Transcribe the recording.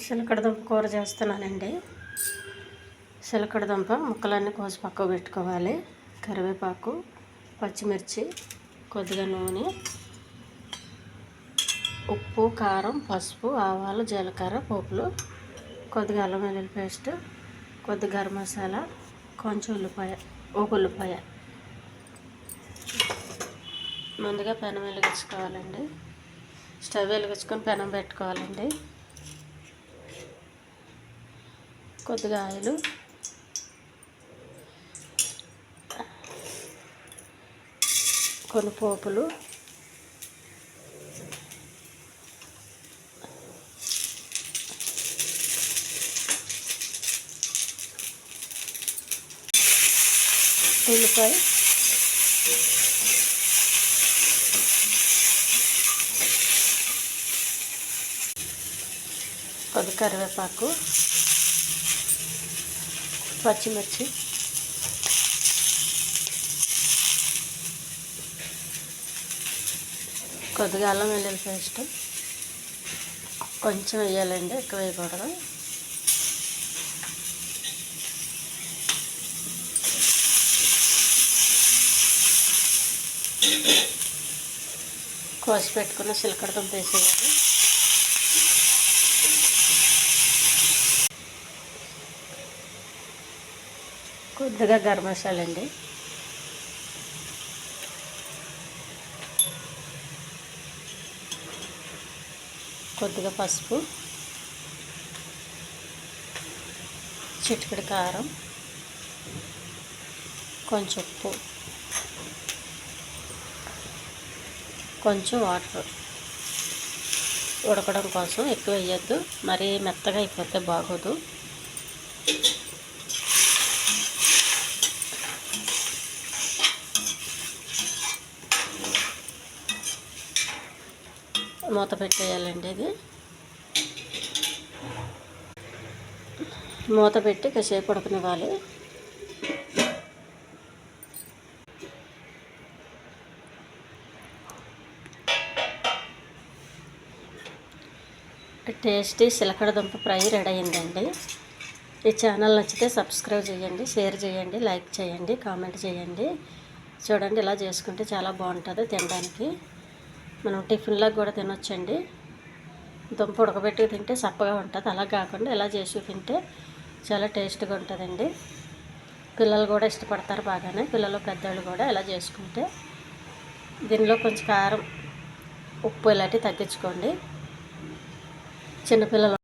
చిలకడదుంప కూర చేస్తున్నానండి. చిలకడదుంప ముక్కలన్నీ కోసి పక్కకు పెట్టుకోవాలి. కరివేపాకు, పచ్చిమిర్చి, కొద్దిగా నూనె, ఉప్పు, కారం, పసుపు, ఆవాలు, జీలకర్ర, పోపులు, కొద్దిగా అల్లం వెల్లుల్లి పేస్ట్, కొద్దిగా గరం మసాలా, కొంచెం ఒక ఉల్లిపాయ. ముందుగా పెనం వెలిగించుకోవాలండి. స్టవ్ వెలిగించుకొని పెనం పెట్టుకోవాలండి. కొద్దిగా ఆయిల్, కొన్ని పోపులు, ఉల్లిపాయ, కొద్ది కరివేపాకు, పచ్చిమిర్చి, కొద్దిగా అల్లం వెల్లుల్లి పేస్ట్ కొంచెం వేయాలండి, ఎక్కువ వేయకూడదు. కోసి పెట్టుకున్న చిలకడదుంప వేసేయాలి. కొద్దిగా గరం మసాలా అండి, కొద్దిగా పసుపు, చిటికెడు కారం, కొంచెం ఉప్పు, కొంచెం వాటర్ ఉడకడం కోసం. ఎక్కువ వేయద్దు, మరీ మెత్తగా అయిపోతే బాగోదు. మూత పెట్టేయాలండి. ఇది మూత పెట్టి కాసేపు ఉడకనివ్వాలి. టేస్టీ చిలకడదుంప ఫ్రై రెడీ అయిందండి. ఈ ఛానల్ నచ్చితే సబ్స్క్రైబ్ చేయండి, షేర్ చేయండి, లైక్ చేయండి, కామెంట్ చేయండి. చూడండి, ఇలా చేసుకుంటే చాలా బాగుంటుంది తినడానికి. మనం టిఫిన్లో కూడా తినొచ్చండి. దుంప ఉడకబెట్టి తింటే చప్పగా ఉంటుంది. అలా కాకుండా ఇలా చేసి తింటే చాలా టేస్ట్గా ఉంటుందండి. పిల్లలు కూడా ఇష్టపడతారు బాగానే. పిల్లలు పెద్దవాళ్ళు కూడా ఇలా చేసుకుంటే. దీనిలో కొంచెం కారం, ఉప్పు ఇలాంటివి తగ్గించుకోండి. చిన్నపిల్లలు